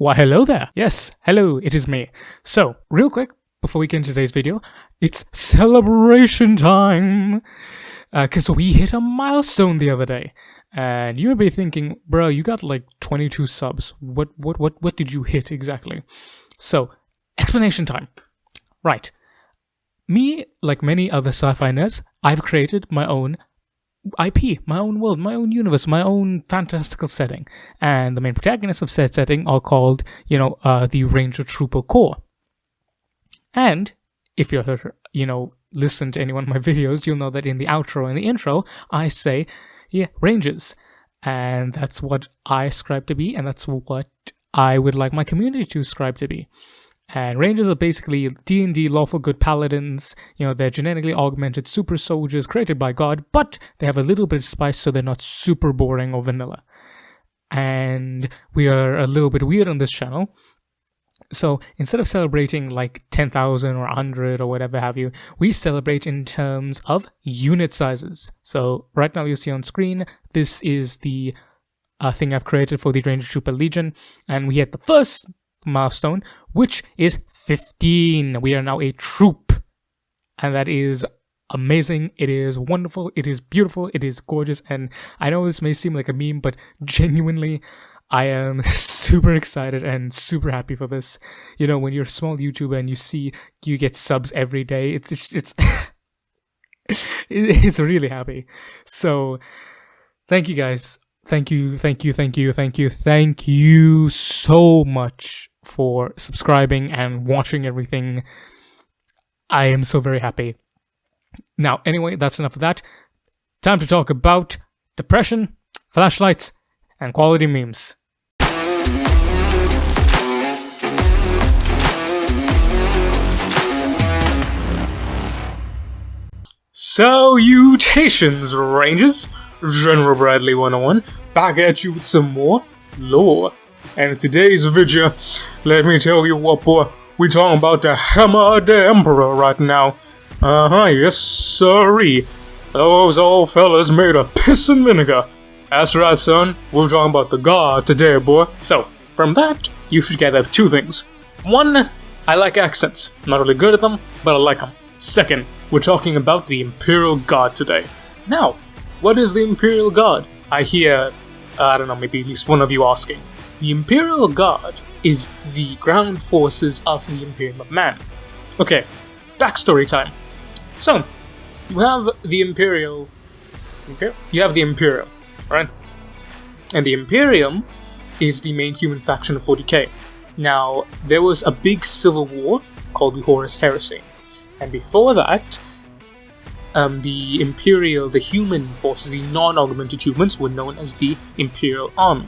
Why, hello there. Yes, hello, it is me. So, real quick, before we get into today's video, it's celebration time. Because we hit a milestone the other day. And you may be thinking, bro, you got like 22 subs. What did you hit exactly? So, explanation time. Right. Me, like many other sci-fi nerds, I've created my own IP, my own world, my own universe, my own fantastical setting. And the main protagonists of said setting are called, the Ranger Trooper Corps. And if you're, listen to any one of my videos, you'll know that in the outro and the intro, I say, Rangers. And that's what I ascribe to be, and that's what I would like my community to ascribe to be. And Rangers are basically D&D lawful good paladins. They're genetically augmented super soldiers created by God, but they have a little bit of spice so they're not super boring or vanilla. And we are a little bit weird on this channel. So instead of celebrating like 10,000 or 100 or whatever have you, we celebrate in terms of unit sizes. So right now you see on screen, this is the thing I've created for the Ranger Trooper Legion. And we hit the first milestone, which is 15. We are now a troop, and that is amazing. It is wonderful, it is beautiful, it is gorgeous. And I know this may seem like a meme, but genuinely I am super excited and super happy for this. When you're a small YouTuber and you see you get subs every day, it's it's really happy. So thank you guys. Thank you so much for subscribing and watching everything. I am so very happy. Now, anyway, that's enough of that. Time to talk about depression, flashlights, and quality memes. Salutations, Rangers! General Bradley 101, back at you with some more lore. And in today's video, let me tell you what, boy, we talking about the hammer of the Emperor right now. Yes sirree. Those old fellas made of piss and vinegar. That's right, son, we're talking about the God today, boy. So, from that, you should gather two things. One, I like accents. I'm not really good at them, but I like them. Second, we're talking about the Imperial Guard today. Now, what is the Imperial Guard? I hear, maybe at least one of you asking. The Imperial Guard is the ground forces of the Imperium of Man. Okay, backstory time. So, you have the Imperium, right? And the Imperium is the main human faction of 40k. Now, there was a big civil war called the Horus Heresy. And before that, the human forces, the non-augmented humans, were known as the Imperial Army.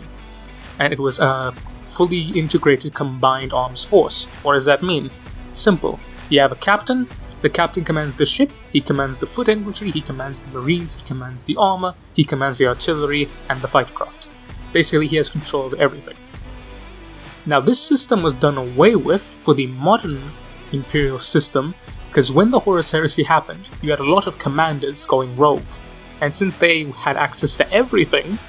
And it was a fully integrated combined arms force. What does that mean? Simple. You have a captain, the captain commands the ship, he commands the foot infantry, he commands the marines, he commands the armor, he commands the artillery, and the fighter craft. Basically, he has control of everything. Now, this system was done away with for the modern Imperial system, because when the Horus Heresy happened, you had a lot of commanders going rogue, and since they had access to everything,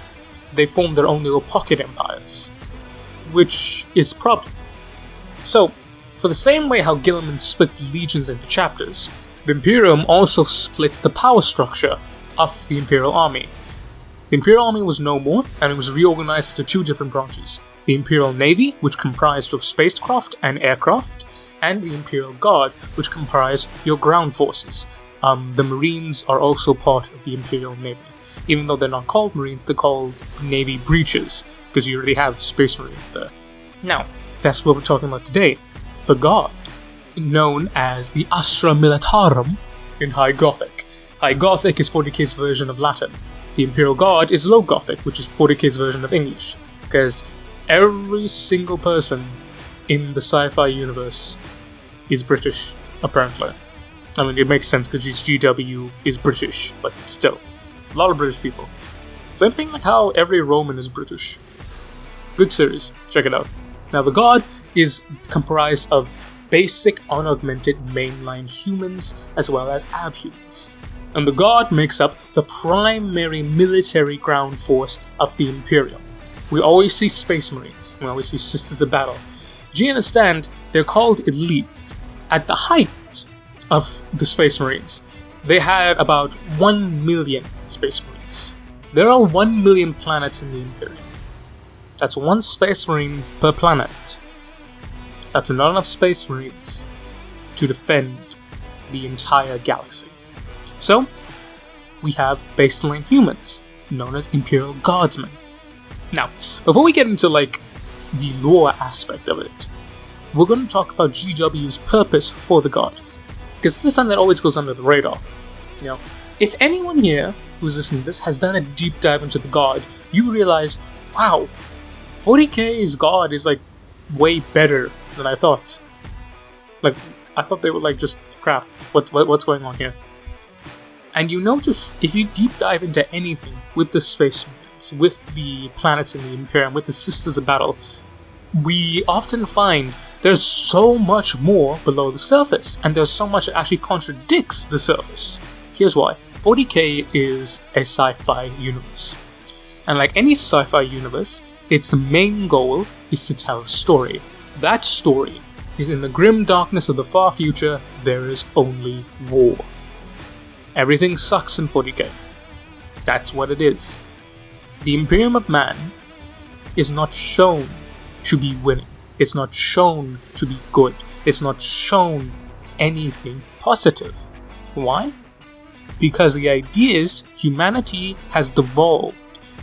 they formed their own little pocket empires, which is a problem. So, for the same way how Guilliman split the legions into chapters, the Imperium also split the power structure of the Imperial Army. The Imperial Army was no more, and it was reorganized into two different branches. The Imperial Navy, which comprised of spacecraft and aircraft, and the Imperial Guard, which comprised your ground forces. The Marines are also part of the Imperial Navy. Even though they're not called Marines, they're called Navy Breaches, because you already have Space Marines there. Now, that's what we're talking about today. The Guard, known as the Astra Militarum in High Gothic. High Gothic is 40k's version of Latin. The Imperial Guard is Low Gothic, which is 40k's version of English. Because every single person in the sci-fi universe is British, apparently. I mean, it makes sense because GW is British, but still. A lot of British people. Same thing like how every Roman is British. Good series, check it out. Now, the Guard is comprised of basic unaugmented mainline humans as well as abhumans. And the Guard makes up the primary military ground force of the Imperium. We always see Space Marines. We always see Sisters of Battle. Do you understand? They're called elite. At the height of the Space Marines, they had about 1 million Space Marines. There are 1 million planets in the Imperium. That's 1 Space Marine per planet. That's not enough Space Marines to defend the entire galaxy. So, we have baseline humans, known as Imperial Guardsmen. Now, before we get into like the lore aspect of it, we're going to talk about GW's purpose for the Guard, because this is something that always goes under the radar. You know, if anyone here who's listening to this has done a deep dive into the Guard, you realize, wow, 40k's Guard is like way better than I thought. Like, I thought they were like just crap. What's going on here? And you notice, if you deep dive into anything with the Space Marines, with the planets in the Imperium, with the Sisters of Battle, we often find there's so much more below the surface, and there's so much that actually contradicts the surface. Here's why. 40k is a sci-fi universe. And like any sci-fi universe, its main goal is to tell a story. That story is in the grim darkness of the far future, there is only war. Everything sucks in 40k. That's what it is. The Imperium of Man is not shown to be winning. It's not shown to be good. It's not shown anything positive. Why? Because the idea is humanity has devolved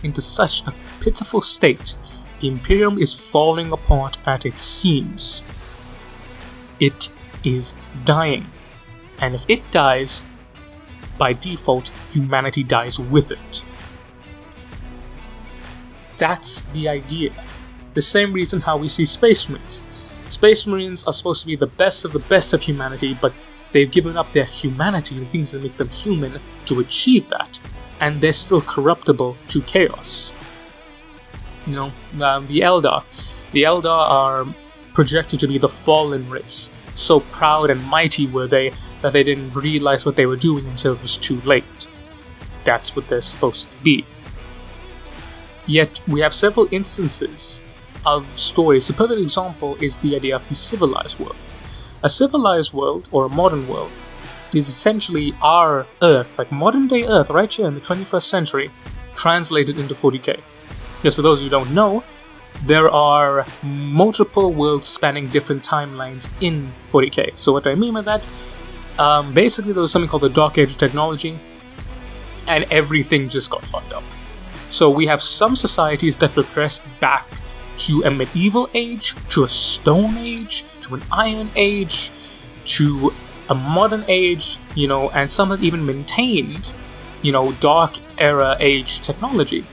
into such a pitiful state. The Imperium is falling apart at its seams. It is dying. And if it dies, by default, humanity dies with it. That's the idea. The same reason how we see Space Marines. Space Marines are supposed to be the best of humanity, but they've given up their humanity, the things that make them human, to achieve that. And they're still corruptible to chaos. You know, the Eldar. The Eldar are projected to be the fallen race. So proud and mighty were they that they didn't realize what they were doing until it was too late. That's what they're supposed to be. Yet, we have several instances of stories. The perfect example is the idea of the civilized world. A civilized world, or a modern world, is essentially our Earth, like modern day Earth, right here in the 21st century, translated into 40k. Just for those who don't know, there are multiple worlds spanning different timelines in 40k. So what do I mean by that? Basically there was something called the Dark Age of Technology, and everything just got fucked up. So we have some societies that progressed back to a medieval age, to a stone age, to an iron age, to a modern age, you know, and some have even maintained, you know, dark era age technology.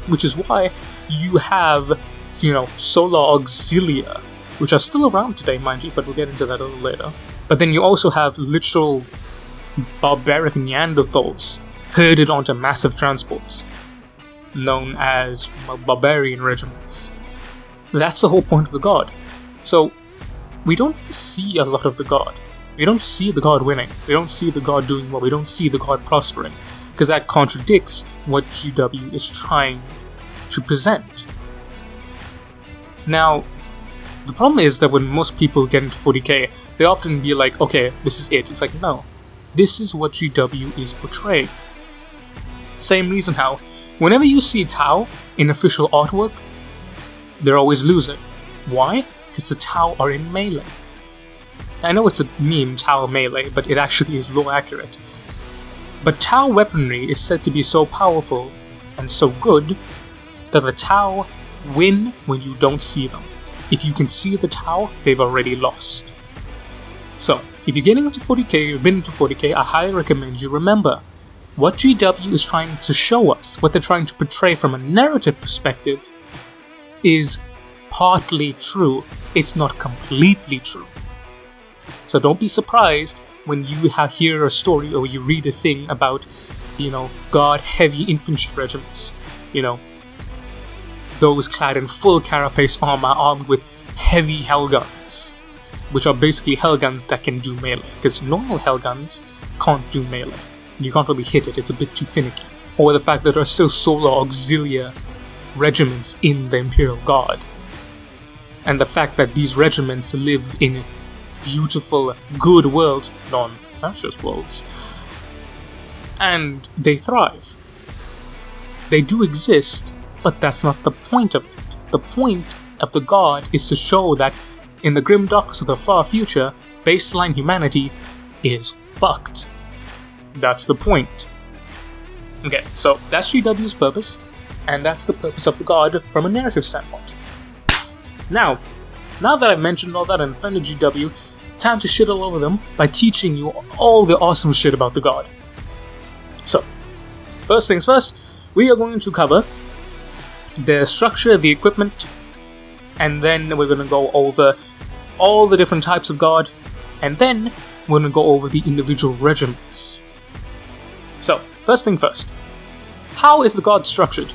Which is why you have, you know, Solar Auxilia, which are still around today, mind you, but we'll get into that a little later. But then you also have literal barbaric Neanderthals herded onto massive transports, known as barbarian regiments. That's the whole point of the God. So, we don't see a lot of the God. We don't see the God winning. We don't see the God doing well. We don't see the God prospering. Because that contradicts what GW is trying to present. Now, the problem is that when most people get into 40k, they often be like, okay, this is it. It's like, no. This is what GW is portraying. Same reason how, whenever you see Tau in official artwork, they're always losing. Why? Because the Tau are in melee. I know it's a meme, Tau melee, but it actually is lore accurate. But Tau weaponry is said to be so powerful and so good that the Tau win when you don't see them. If you can see the Tau, they've already lost. So, if you're getting into 40k, you've been into 40k, I highly recommend you remember what GW is trying to show us, what they're trying to portray from a narrative perspective, is partly true. It's not completely true. So don't be surprised when you hear a story or you read a thing about, you know, God heavy infantry regiments, you know, those clad in full carapace armor armed with heavy hellguns, which are basically hellguns that can do melee, because normal hellguns can't do melee. You can't really hit it, it's a bit too finicky. Or the fact that there are still Solar Auxilia regiments in the Imperial Guard. And the fact that these regiments live in beautiful, good worlds, non-fascist worlds, and they thrive. They do exist, but that's not the point of it. The point of the Guard is to show that in the grim darkness of the far future, baseline humanity is fucked. That's the point. Okay, so that's GW's purpose, and that's the purpose of the Guard from a narrative standpoint. Now that I've mentioned all that and offended GW, time to shit all over them by teaching you all the awesome shit about the Guard. So, first things first, we are going to cover the structure, the equipment, and then we're going to go over all the different types of Guard, and then we're going to go over the individual regiments. So, first thing first, how is the Guard structured?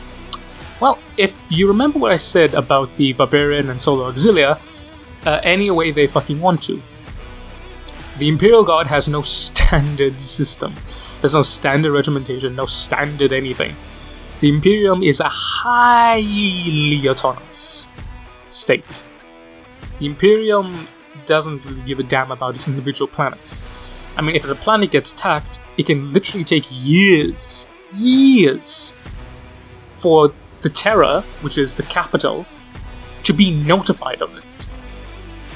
Well, if you remember what I said about the Barbarian and Solar Auxilia, any way they fucking want to. The Imperial Guard has no standard system. There's no standard regimentation, no standard anything. The Imperium is a highly autonomous state. The Imperium doesn't really give a damn about its individual planets. I mean, if a planet gets attacked, it can literally take years for the Terra, which is the capital, to be notified of it.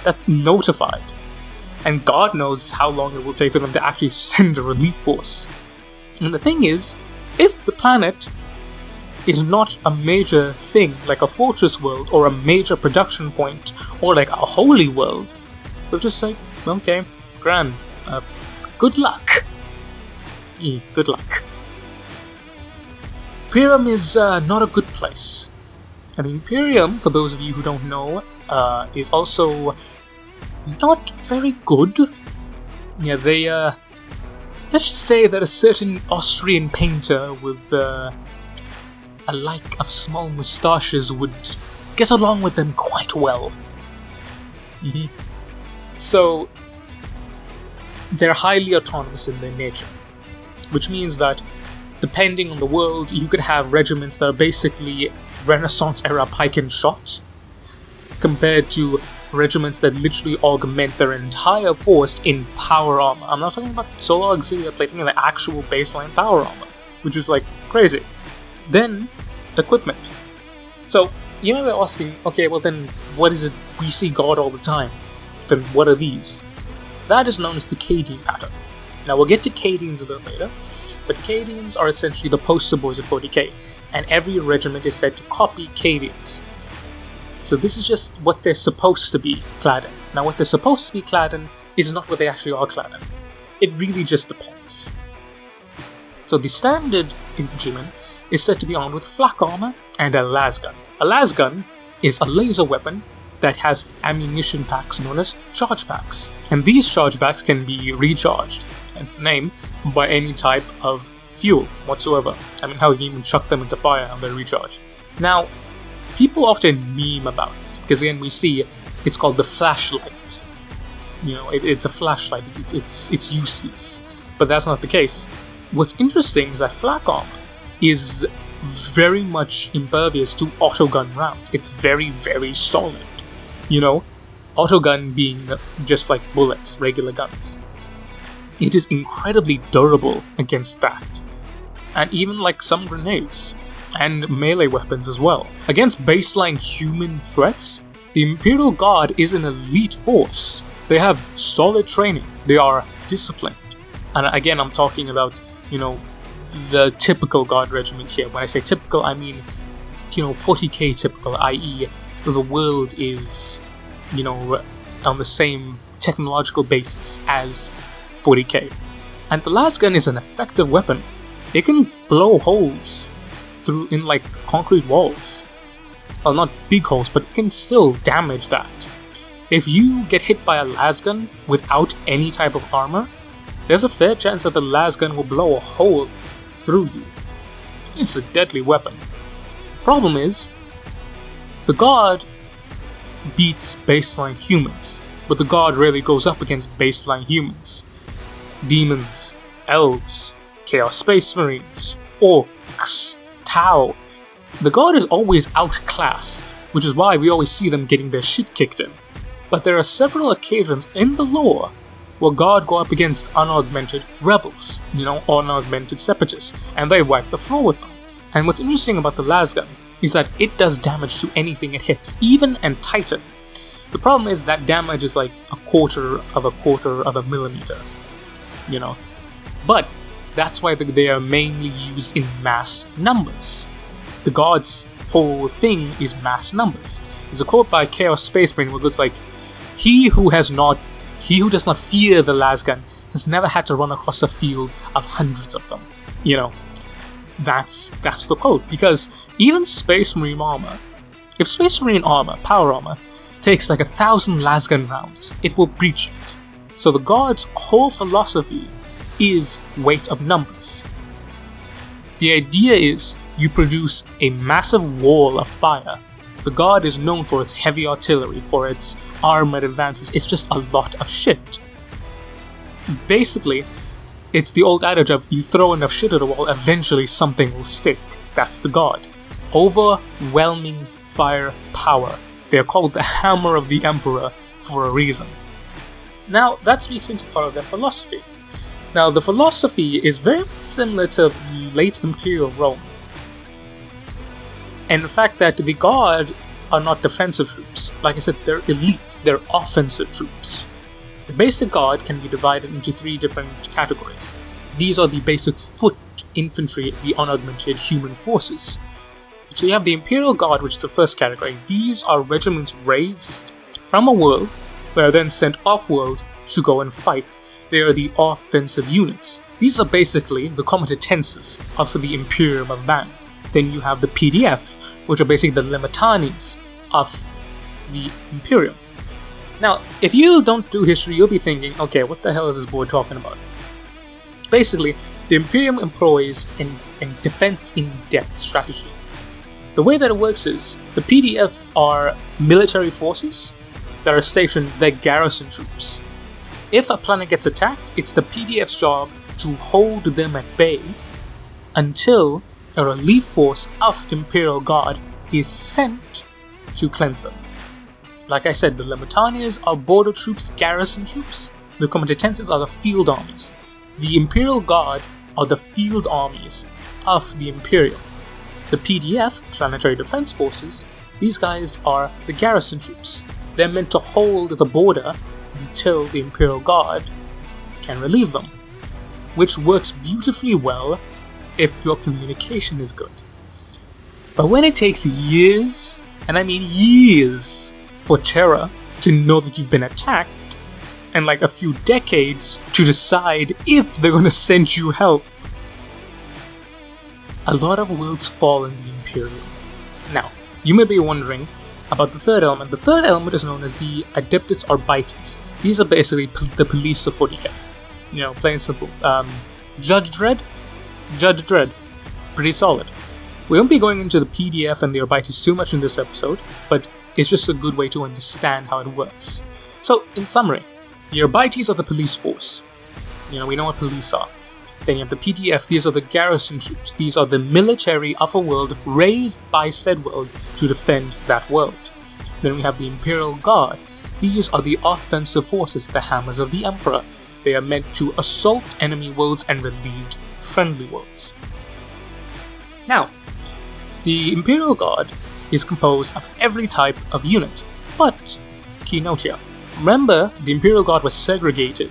That's notified. And God knows how long it will take for them to actually send a relief force. And the thing is, if the planet is not a major thing, like a fortress world, or a major production point, or like a holy world, they'll just say, okay, grand, good luck. Good luck. Imperium is not a good place. And Imperium, for those of you who don't know, is also not very good. Yeah, they, let's just say that a certain Austrian painter with a like of small moustaches would get along with them quite well. So, they're highly autonomous in their nature, which means that depending on the world, you could have regiments that are basically Renaissance-era pike and shot, compared to regiments that literally augment their entire force in power armor. I'm not talking about Solar Auxilia plating in the actual baseline power armor, which is like crazy. Then, equipment. So, you may be asking, okay, well then, what is it we see God all the time? Then what are these? That is known as the Cadian pattern. Now we'll get to Cadians a little later, but Cadians are essentially the poster boys of 40k, and every regiment is said to copy Cadians. So this is just what they're supposed to be clad in. Now what they're supposed to be clad in is not what they actually are clad in. It really just depends. So the standard infantryman is said to be armed with flak armor and a lasgun. A lasgun is a laser weapon that has ammunition packs known as charge packs. And these charge packs can be recharged, hence the name, by any type of fuel whatsoever. I mean, how you even chuck them into fire and they recharge. Now, people often meme about it, because again we see it's called the flashlight. You know, it's a flashlight, it's useless. But that's not the case. What's interesting is that flak armor is very much impervious to autogun rounds. It's very, very solid. You know, autogun being just like bullets, regular guns. It is incredibly durable against that. And even like some grenades. And melee weapons as well. Against baseline human threats, the Imperial Guard is an elite force. They have solid training. They are disciplined. And again, I'm talking about, you know, the typical Guard regiment here. When I say typical, I mean, you know, 40k typical, i.e. the world is, you know, on the same technological basis as 40k. And the lasgun is an effective weapon. It can blow holes through in like concrete walls. Well, not big holes, but it can still damage that. If you get hit by a lasgun without any type of armor, there's a fair chance that the lasgun will blow a hole through you. It's a deadly weapon. Problem is, the Guard beats baseline humans, but the Guard rarely goes up against baseline humans. Demons, elves, Chaos Space Marines, orcs, Tau. The Guard is always outclassed, which is why we always see them getting their shit kicked in. But there are several occasions in the lore where Guard go up against unaugmented rebels, unaugmented separatists, and they wipe the floor with them. And what's interesting about the lasgun is that it does damage to anything it hits, even and Titan. The problem is that damage is like a quarter of a millimeter, But that's why they are mainly used in mass numbers. The Guard's whole thing is mass numbers. There's a quote by Chaos Space Marine where it's like, He who does not fear the lasgun has never had to run across a field of hundreds of them. That's the quote. Because even Space Marine armor, if Space Marine armor, power armor, takes like 1,000 lasgun rounds, it will breach it. So the Guard's whole philosophy is weight of numbers. The idea is you produce a massive wall of fire. The Guard is known for its heavy artillery, for its armored advances. It's just a lot of shit. Basically, it's the old adage of you throw enough shit at a wall, eventually something will stick. That's the Guard. Overwhelming firepower. They are called the Hammer of the Emperor for a reason. Now, that speaks into part of their philosophy. Now, the philosophy is very similar to late Imperial Rome. And the fact that the Guard are not defensive troops. Like I said, they're elite, they're offensive troops. The basic Guard can be divided into 3 different categories. These are the basic foot infantry, the unaugmented human forces. So you have the Imperial Guard, which is the first category. These are regiments raised from a world, who are then sent off-world to go and fight. They are the offensive units. These are basically the comitatenses of the Imperium of Man. Then you have the PDF, which are basically the Limitanis of the Imperium. Now, if you don't do history, you'll be thinking, okay, what the hell is this board talking about? Basically, the Imperium employs a defense-in-depth strategy. The way that it works is, the PDF are military forces that are stationed, they're garrison troops. If a planet gets attacked, it's the PDF's job to hold them at bay until a relief force of Imperial Guard is sent to cleanse them. Like I said, the Limitanis are border troops, garrison troops. The comitatenses are the field armies. The Imperial Guard are the field armies of the Imperium. The PDF, Planetary Defense Forces, these guys are the garrison troops. They're meant to hold the border until the Imperial Guard can relieve them, which works beautifully well if your communication is good. But when it takes years, and I mean years, for Terra to know that you've been attacked, and like a few decades to decide if they're going to send you help, a lot of worlds fall in the Imperium. Now, you may be wondering about the third element. The third element is known as the Adeptus Arbites. These are basically the police of 40k. Plain simple. Judge Dredd? Judge Dredd. Pretty solid. We won't be going into the PDF and the Arbites too much in this episode, but it's just a good way to understand how it works. So, in summary, the Arbites are the police force. We know what police are. Then you have the PDF, these are the garrison troops. These are the military of a world raised by said world to defend that world. Then we have the Imperial Guard. These are the offensive forces, the Hammers of the Emperor. They are meant to assault enemy worlds and relieve friendly worlds. Now, the Imperial Guard is composed of every type of unit, but, key note here, remember the Imperial Guard was segregated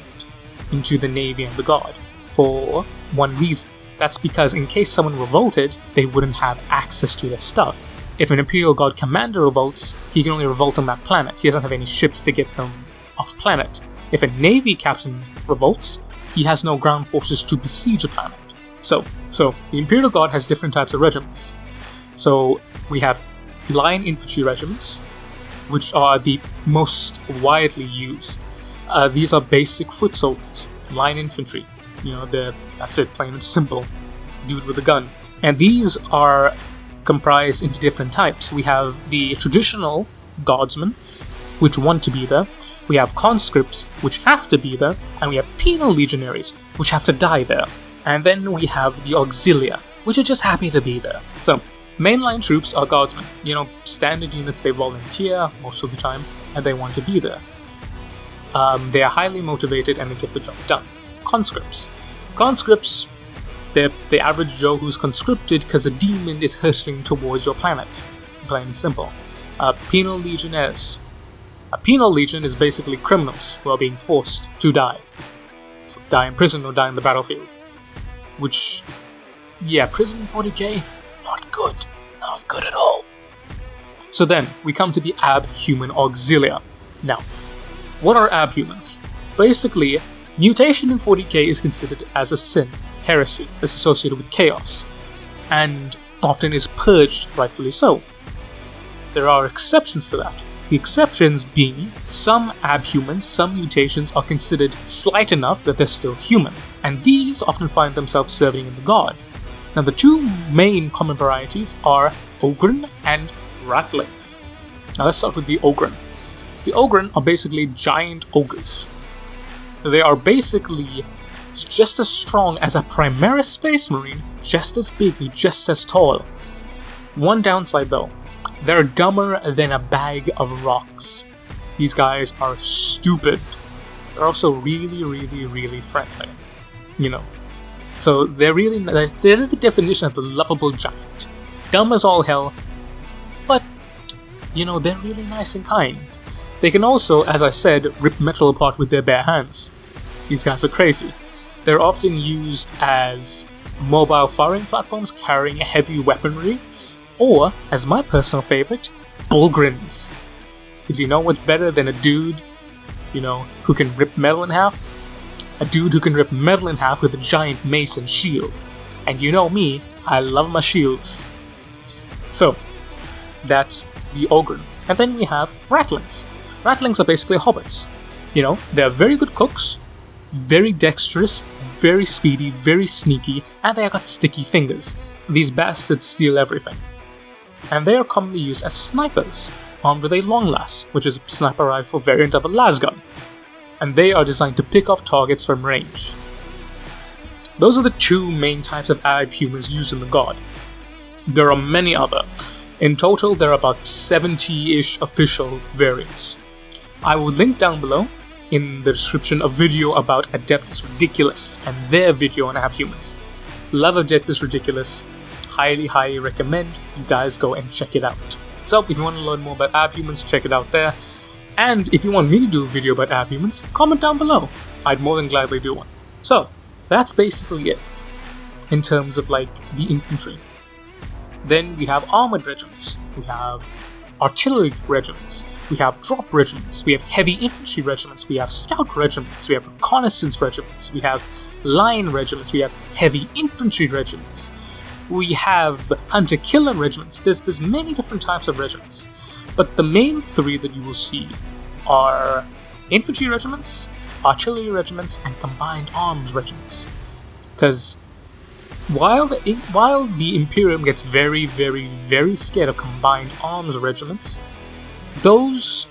into the Navy and the Guard for one reason. That's because in case someone revolted, they wouldn't have access to their stuff. If an Imperial Guard commander revolts, he can only revolt on that planet. He doesn't have any ships to get them off planet. If a Navy captain revolts, he has no ground forces to besiege a planet. So the Imperial Guard has different types of regiments. So we have line infantry regiments, which are the most widely used. These are basic foot soldiers, line infantry. That's it, plain and simple. Dude with a gun. And these are comprised into different types. We have the traditional guardsmen, which want to be there. We have conscripts, which have to be there. And we have penal legionaries, which have to die there. And then we have the auxilia, which are just happy to be there. So, Mainline troops are guardsmen, standard units. They volunteer most of the time, and they want to be there. They are highly motivated and they get the job done. Conscripts. Conscripts, they're the average Joe who's conscripted because a demon is hurtling towards your planet. Plain and simple. Penal legionnaires. A penal legion is basically criminals who are being forced to die. So die in prison or die in the battlefield. Which, yeah, prison 40k, not good. Not good at all. So then, we come to the Abhuman Auxilia. Now, what are Abhumans? Basically, mutation in 40k is considered as a sin, heresy, that's associated with chaos, and often is purged, rightfully so. There are exceptions to that. The exceptions being, some abhumans, some mutations are considered slight enough that they're still human, and these often find themselves serving in the Guard. Now the two main common varieties are Ogryn and Ratlings. Now let's start with the Ogryn. The Ogryn are basically giant ogres. They are basically just as strong as a Primaris Space Marine, just as big, just as tall. One downside though, they're dumber than a bag of rocks. These guys are stupid. They're also really, really, really friendly. So they're the definition of the lovable giant. Dumb as all hell, but, they're really nice and kind. They can also, as I said, rip metal apart with their bare hands. These guys are crazy. They're often used as mobile firing platforms carrying heavy weaponry, or, as my personal favorite, Bulgrins. Because you know what's better than a dude, who can rip metal in half? A dude who can rip metal in half with a giant mace and shield. And you know me, I love my shields. So, that's the Ogryn. And then we have Ratlings. Ratlings are basically hobbits. They're very good cooks, very dexterous, very speedy, very sneaky, and they have got sticky fingers. These bastards steal everything. And they are commonly used as snipers, armed with a long las, which is a sniper rifle variant of a lasgun. And they are designed to pick off targets from range. Those are the two main types of Abhumans used in the Guard. There are many other. In total, there are about 70-ish official variants. I will link down below in the description a video about Adeptus Ridiculus and their video on Abhumans. Love Adeptus Ridiculus. Highly, highly recommend you guys go and check it out. So, if you want to learn more about Abhumans, check it out there. And if you want me to do a video about Abhumans, comment down below. I'd more than gladly do one. So, that's basically it, in terms of, the infantry. Then we have armored regiments, we have artillery regiments, we have drop regiments, we have heavy infantry regiments, we have scout regiments, we have reconnaissance regiments, we have line regiments, we have heavy infantry regiments. We have hunter-killer regiments. There's many different types of regiments. But the main three that you will see are infantry regiments, artillery regiments, and combined arms regiments. Because while the Imperium gets very, very, very scared of combined arms regiments, those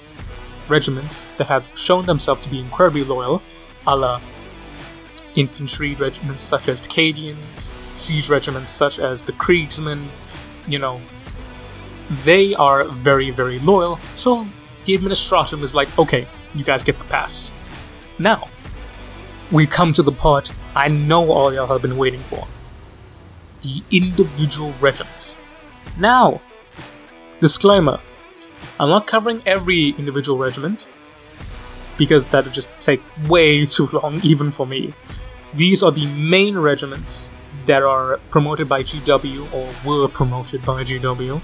regiments that have shown themselves to be incredibly loyal, a la infantry regiments such as the Cadians, siege regiments such as the Kriegsmen, they are very, very loyal, so the Administratum is like, okay, you guys get the pass. Now, we come to the part I know all y'all have been waiting for. The individual regiments. Now, disclaimer, I'm not covering every individual regiment, because that would just take way too long, even for me. These are the main regiments that are promoted by GW, or were promoted by GW.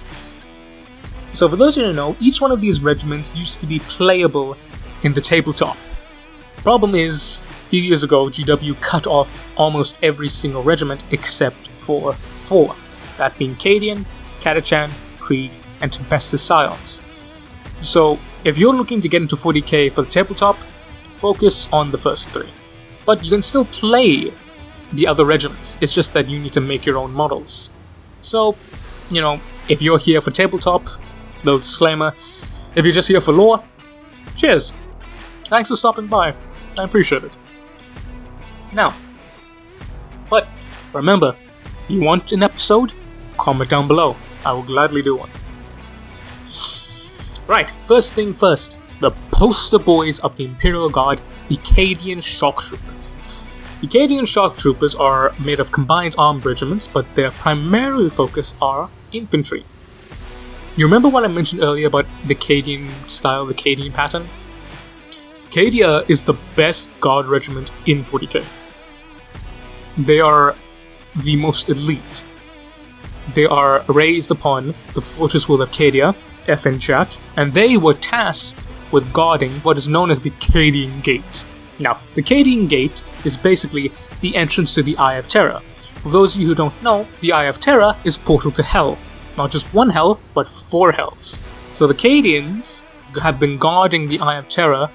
So for those who don't know, each one of these regiments used to be playable in the tabletop. Problem is, a few years ago, GW cut off almost every single regiment except for 4, that being Cadian, Catachan, KRIEG, and Tempestus Scions. So if you're looking to get into 40k for the tabletop, focus on the first 3. But you can still play the other regiments, it's just that you need to make your own models. So, if you're here for tabletop, little disclaimer, if you're just here for lore, cheers! Thanks for stopping by, I appreciate it. Now, but remember, you want an episode? Comment down below. I will gladly do one. Right, first thing first. The poster boys of the Imperial Guard, the Cadian Shock Troopers. The Cadian Shock Troopers are made of combined armed regiments, but their primary focus are infantry. You remember what I mentioned earlier about the Cadian style, the Cadian pattern? Cadia is the best guard regiment in 40k. They are the most elite. They are raised upon the Fortress World of Cadia, FN chat, and they were tasked with guarding what is known as the Cadian Gate. Now, the Cadian Gate is basically the entrance to the Eye of Terror. For those of you who don't know, the Eye of Terror is portal to Hell. Not just one Hell, but 4 Hells. So the Cadians have been guarding the Eye of Terror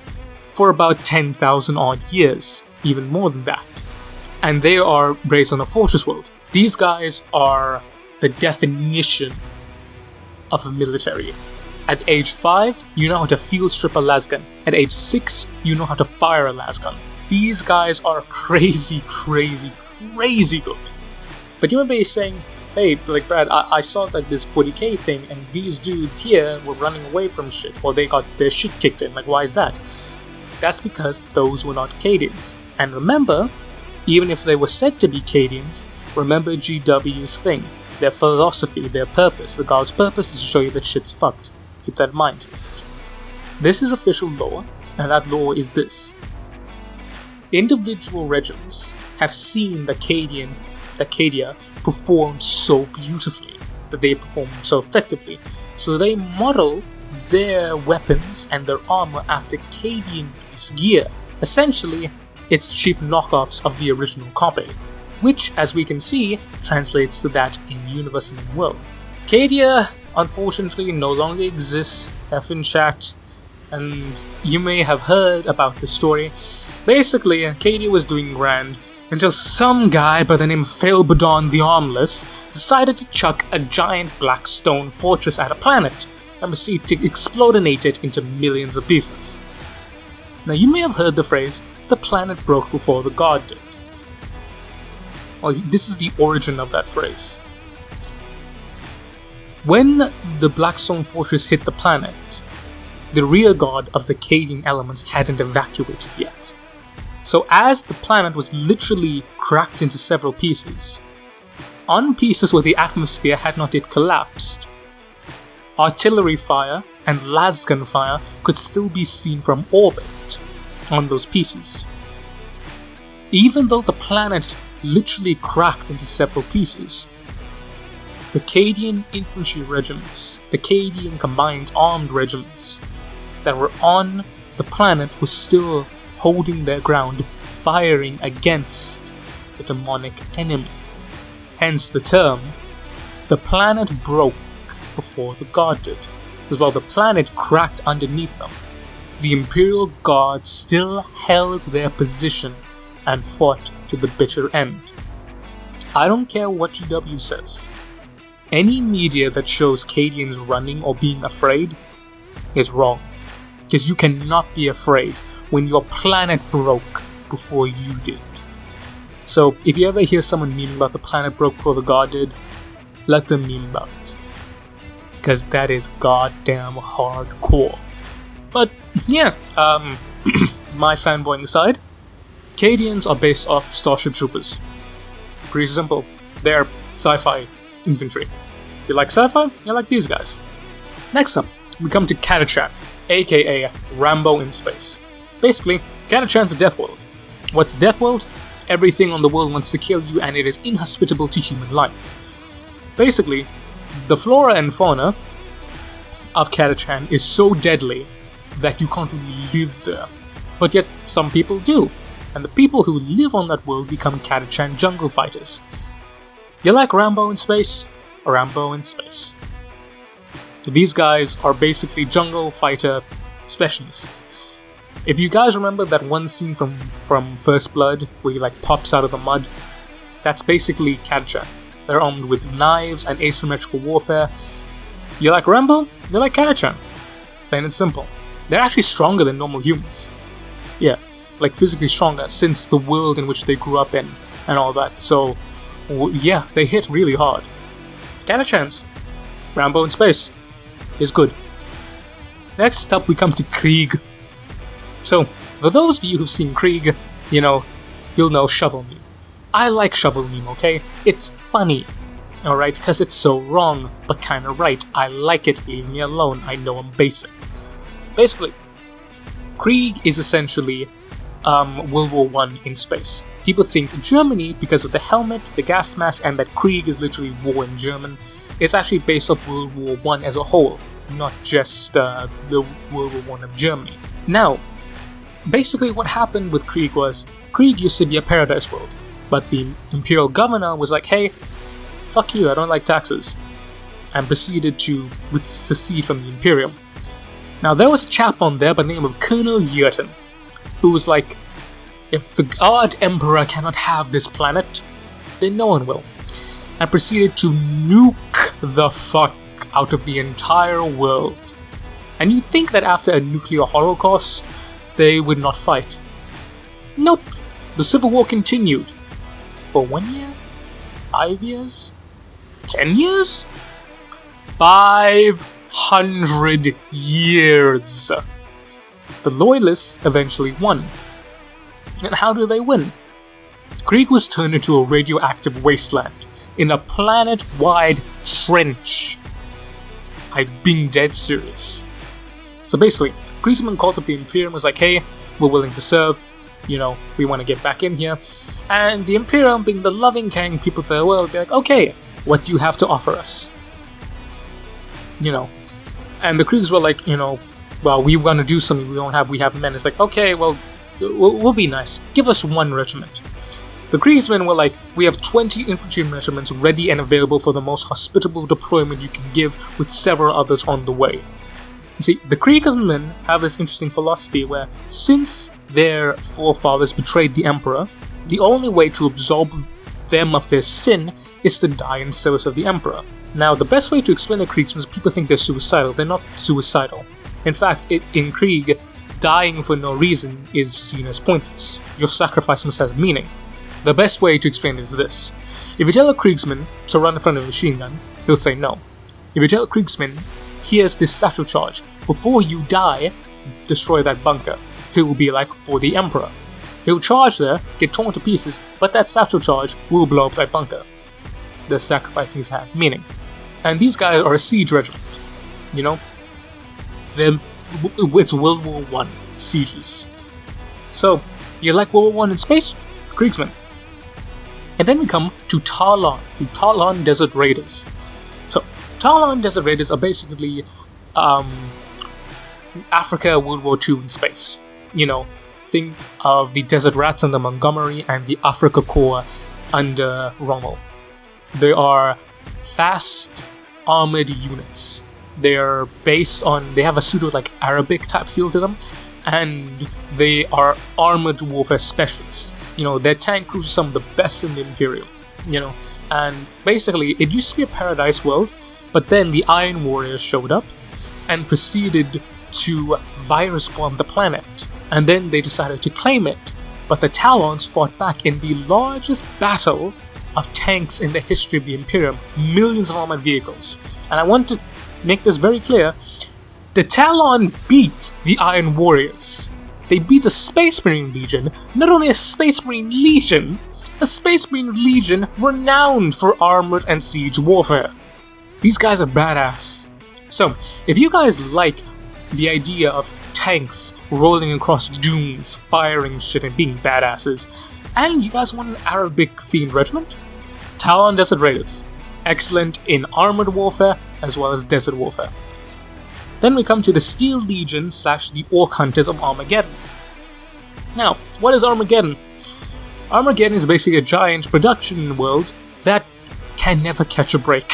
for about 10,000 odd years, even more than that. And they are raised on a fortress world. These guys are the definition of a military. At age 5, you know how to field strip a lasgun. At age 6, you know how to fire a lasgun. These guys are crazy good. But you remember saying, hey, like Brad, I saw that this 40k thing and these dudes here were running away from shit, or they got their shit kicked in. Like, why is that? That's because those were not Cadians. And remember, even if they were said to be Cadians, remember GW's thing. Their philosophy, their purpose. The Guard's purpose is to show you that shit's fucked. Keep that in mind. This is official lore, and that lore is this. Individual regiments have seen the Cadia perform so beautifully, that they perform so effectively, so they model their weapons and their armor after Cadian gear. Essentially, it's cheap knockoffs of the original copy, which, as we can see, translates to that in universe and in world. Cadia, unfortunately, no longer exists, F in chat, and you may have heard about this story. Basically, Cadia was doing grand until some guy by the name of Failbadon the Armless decided to chuck a giant black stone fortress at a planet and proceed to explodinate it into millions of pieces. Now, you may have heard the phrase, the planet broke before the god did. Well, this is the origin of that phrase. When the Blackstone Fortress hit the planet, the rear guard of the Cadian elements hadn't evacuated yet. So as the planet was literally cracked into several pieces, on pieces where the atmosphere had not yet collapsed, artillery fire and lasgun fire could still be seen from orbit on those pieces. Even though the planet literally cracked into several pieces, the Cadian infantry regiments, the Cadian combined armed regiments that were on the planet were still holding their ground, firing against the demonic enemy. Hence the term, the planet broke before the god did. Because while the planet cracked underneath them, the Imperial Guard still held their position and fought to the bitter end. I don't care what GW says. Any media that shows Cadians running or being afraid is wrong. Because you cannot be afraid when your planet broke before you did. So if you ever hear someone memeing about the planet broke before the god did, let them meme about it. Because that is goddamn hardcore. But yeah, my fanboying aside, Cadians are based off Starship Troopers. Pretty simple. They're sci-fi infantry. You like sci-fi? You like these guys. Next up, we come to Catachan, aka Rambo in space. Basically, Catachan's a death world. What's death world? Everything on the world wants to kill you and it is inhospitable to human life. Basically, the flora and fauna of Catachan is so deadly that you can't really live there. But yet, some people do. And the people who live on that world become Catachan jungle fighters. You like Rambo in space? Rambo in space. These guys are basically jungle fighter specialists. If you guys remember that one scene from First Blood where he like pops out of the mud, that's basically Catachan. They're armed with knives and asymmetrical warfare. You like Rambo? You like Catachan. Plain and simple. They're actually stronger than normal humans. Yeah, like physically stronger since the world in which they grew up in and all that. So yeah, they hit really hard. Catachans, Rambo in space is good. Next up, we come to KRIEG. So, for those of you who've seen KRIEG, you'll know shovel meme. I like shovel meme, okay? It's funny, alright? Because it's so wrong, but kinda right. I like it, leave me alone, I know I'm basic. Basically, KRIEG is essentially World War I in space. People think Germany, because of the helmet, the gas mask, and that KRIEG is literally war in German, is actually based off World War I as a whole, not just the World War I of Germany. Now, basically what happened with KRIEG was, KRIEG used to be a paradise world, but the Imperial Governor was like, hey, fuck you, I don't like taxes, and proceeded to secede from the Imperium. Now there was a chap on there by the name of Colonel Yurton, who was like, if the God Emperor cannot have this planet, then no one will, and proceeded to nuke the fuck out of the entire world. And you'd think that after a nuclear holocaust, they would not fight. Nope, the Civil War continued. For 1 year? 5 years? 10 years? 500 years! The Loyalists eventually won. And how do they win? KRIEG was turned into a radioactive wasteland in a planet-wide trench. I'm being dead serious. So basically, Kriegsman called up the Imperium and was like, hey, we're willing to serve, we want to get back in here. And the Imperium, being the loving, caring people of the world, they're like, okay, what do you have to offer us? And the Kriegs were like, well, we want to do something, we have men. It's like, okay, well, we'll be nice. Give us 1 regiment. The Kriegsmen were like, we have 20 infantry regiments ready and available for the most hospitable deployment you can give, with several others on the way. You see, the Kriegsmen have this interesting philosophy where, since their forefathers betrayed the Emperor, the only way to absolve them of their sin is to die in service of the Emperor. Now, the best way to explain the Kriegsmen is people think they're suicidal. They're not suicidal. In fact, in KRIEG, dying for no reason is seen as pointless. Your sacrifice must have meaning. The best way to explain it is this. If you tell a Kriegsman to run in front of a machine gun, he'll say no. If you tell a Kriegsman, here's this satchel charge, before you die, destroy that bunker, he will be like, for the Emperor. He'll charge there, get torn to pieces, but that satchel charge will blow up that bunker. The sacrifice needs to have meaning. And these guys are a siege regiment, It's World War I sieges. So, you like World War I in space? Kriegsmen. And then we come to Tallarn, the Tallarn Desert Raiders. So, Tallarn Desert Raiders are basically Africa World War II in space. Think of the Desert Rats under Montgomery and the Afrika Korps under Rommel. They are fast, armored units. They have a pseudo Arabic type feel to them, and they are armored warfare specialists. Their tank crews are some of the best in the Imperium. And basically it used to be a paradise world, but then the Iron Warriors showed up and proceeded to virus bomb the planet, and then they decided to claim it. But the Talons fought back in the largest battle of tanks in the history of the Imperium, millions of armored vehicles. And I want to make this very clear, the Talon beat the Iron Warriors. They beat a Space Marine Legion, not only a Space Marine Legion, a Space Marine Legion renowned for armored and siege warfare. These guys are badass. So, if you guys like the idea of tanks rolling across dunes, firing shit and being badasses, and you guys want an Arabic-themed regiment, Tallarn Desert Raiders. Excellent in armored warfare as well as desert warfare. Then we come to the Steel Legion / the Orc Hunters of Armageddon. Now, what is Armageddon? Armageddon is basically a giant production world that can never catch a break.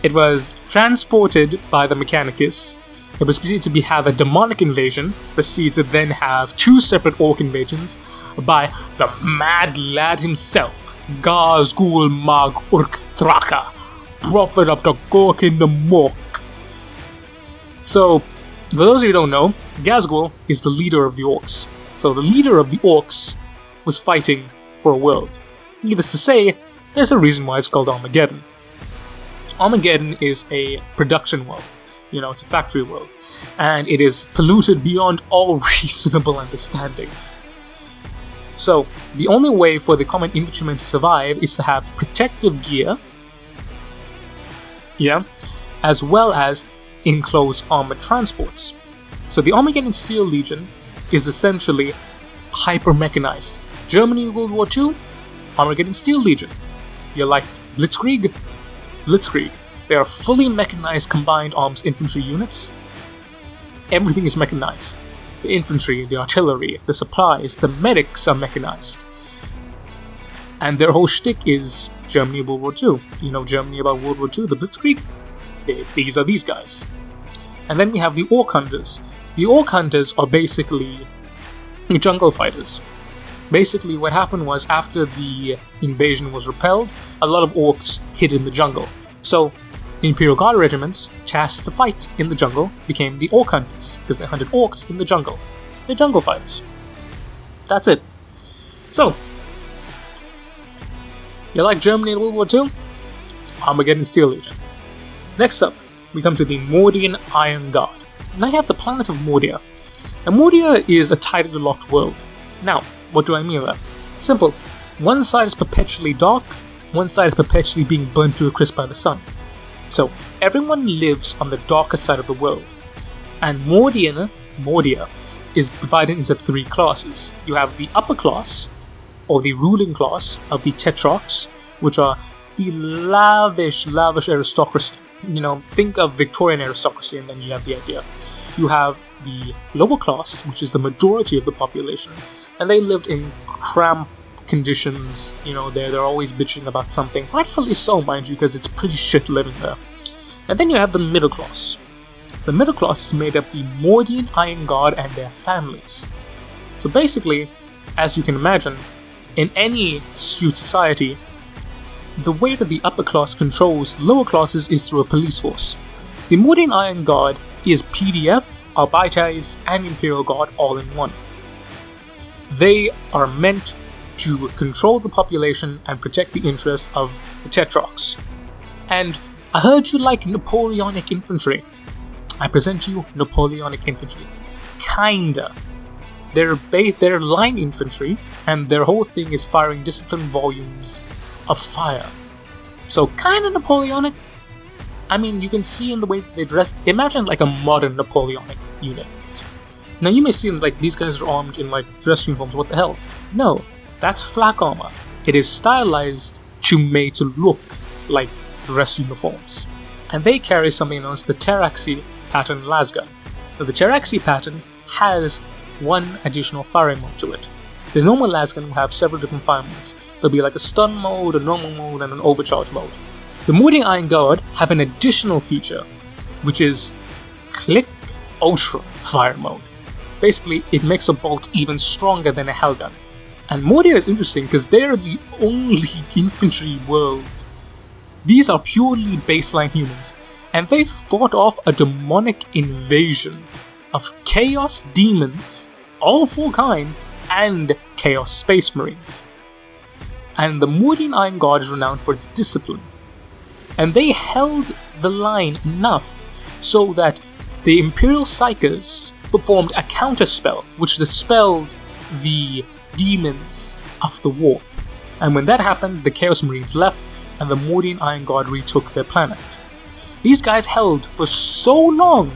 It was transported by the Mechanicus. It was proceeded to have a demonic invasion, proceeds to then have 2 separate orc invasions by the mad lad himself, Gazgul Mag Urkthraka, prophet of the Gork in the Mork. So, for those of you who don't know, Gazgul is the leader of the orcs. So the leader of the orcs was fighting for a world. Needless to say, there's a reason why it's called Armageddon. Armageddon is a production world. It's a factory world. And it is polluted beyond all reasonable understandings. So, the only way for the common infantrymen to survive is to have protective gear, as well as enclosed armored transports. So the Armageddon Steel Legion is essentially hyper-mechanized. Germany World War II, Armageddon Steel Legion. You like Blitzkrieg? Blitzkrieg. They are fully mechanized combined arms infantry units. Everything is mechanized. The infantry, the artillery, the supplies, the medics are mechanized. And their whole shtick is Germany World War II. Germany about World War II, the Blitzkrieg? These are these guys. And then we have the Orc Hunters. The Orc Hunters are basically jungle fighters. Basically, what happened was, after the invasion was repelled, a lot of orcs hid in the jungle. So, Imperial Guard regiments, tasked to fight in the jungle, became the Orc Hunters, because they hunted orcs in the jungle. They're jungle fighters. That's it. So, you like Germany in World War II? Armageddon Steel Legion. Next up, we come to the Mordian Iron Guard. Now you have the planet of Mordia. Now Mordia is a tightly locked world. Now, what do I mean by that? Simple. One side is perpetually dark, one side is perpetually being burnt to a crisp by the sun. So, everyone lives on the darker side of the world. And Mordia is divided into 3 classes. You have the upper class, or the ruling class of the Tetrarchs, which are the lavish aristocracy. Think of Victorian aristocracy and then you have the idea. You have the lower class, which is the majority of the population, and they lived in cramped conditions. They're always bitching about something. Rightfully so, mind you, because it's pretty shit living there. And then you have the middle class. The middle class is made up the Mordian Iron Guard and their families. So basically, as you can imagine, in any skewed society, the way that the upper class controls the lower classes is through a police force. The Mordian Iron Guard is PDF, Arbites, and Imperial Guard all in one. They are meant to control the population and protect the interests of the Tetrarchs. And I heard you like Napoleonic infantry. I present you Napoleonic infantry. Kinda. They're line infantry, and their whole thing is firing disciplined volumes of fire. So kinda Napoleonic. I mean, you can see in the way they dress. Imagine like a modern Napoleonic unit. Now you may see like these guys are armed in like dress uniforms. What the hell? No, that's flak armor. It is stylized made to look like dress uniforms, and they carry something known as the Taraxi pattern lasgun. Now the Taraxi pattern has one additional firing mode to it. The normal lasgun will have several different fire modes. There'll be like a stun mode, a normal mode, and an overcharge mode. The Mordian Iron Guard have an additional feature, which is Click Ultra fire mode. Basically, it makes a bolt even stronger than a Hellgun. And Mordia is interesting because they're the only infantry world. These are purely baseline humans, and they fought off a demonic invasion of Chaos Demons, all 4 kinds, and Chaos Space Marines. And the Mordian Iron Guard is renowned for its discipline. And they held the line enough so that the Imperial Psychers performed a counterspell, which dispelled the demons of the warp. And when that happened, the Chaos Marines left, and the Mordian Iron Guard retook their planet. These guys held for so long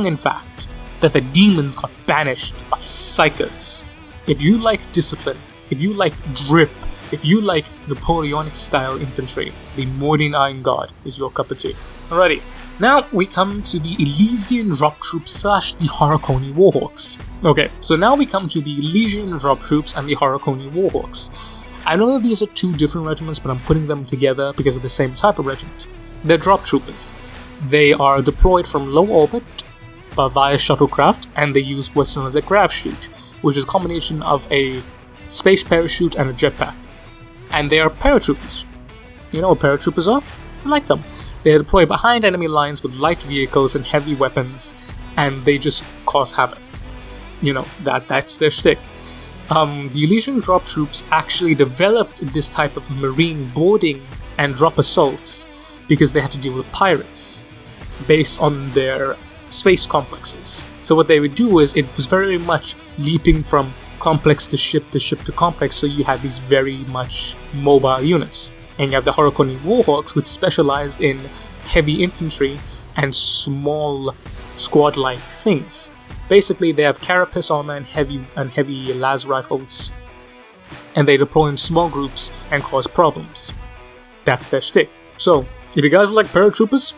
in fact, that the demons got banished by Psychers. If you like discipline, if you like drip, if you like Napoleonic style infantry, the Mordian Iron Guard is your cup of tea. Alrighty, now we come to the Elysian drop troops / the Harakoni Warhawks. Okay, so now we come to the Elysian drop troops and the Harakoni Warhawks. I know that these are 2 different regiments, but I'm putting them together because of the same type of regiment. They're drop troopers. They are deployed from low orbit via shuttlecraft, and they use what's known as a grav chute, which is a combination of a space parachute and a jetpack. And they are paratroopers. You know what paratroopers are? I like them. They are deployed behind enemy lines with light vehicles and heavy weapons, and they just cause havoc. That's their shtick. The Elysian drop troops actually developed this type of marine boarding and drop assaults because they had to deal with pirates based on their space complexes. So what they would do is, it was very much leaping from complex to ship to ship to complex, so you had these very much mobile units. And you have the Harakoni Warhawks, which specialized in heavy infantry and small squad-like things. Basically, they have carapace armor and heavy las rifles, and they deploy in small groups and cause problems. That's their shtick. So, if you guys like paratroopers,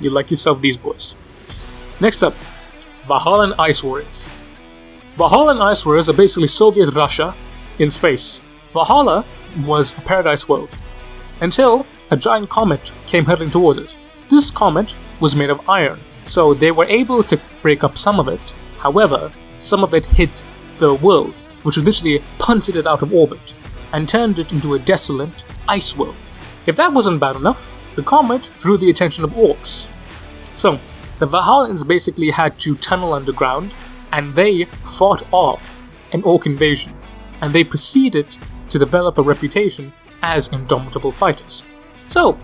you like yourself these boys. Next up, Valhallan Ice Warriors. Valhallan Ice Warriors are basically Soviet Russia in space. Valhalla was a paradise world, until a giant comet came hurtling towards it. This comet was made of iron, so they were able to break up some of it. However, some of it hit the world, which literally punted it out of orbit, and turned it into a desolate ice world. If that wasn't bad enough, the comet drew the attention of orcs. So, the Valhallans basically had to tunnel underground, and they fought off an orc invasion, and they proceeded to develop a reputation as indomitable fighters. So,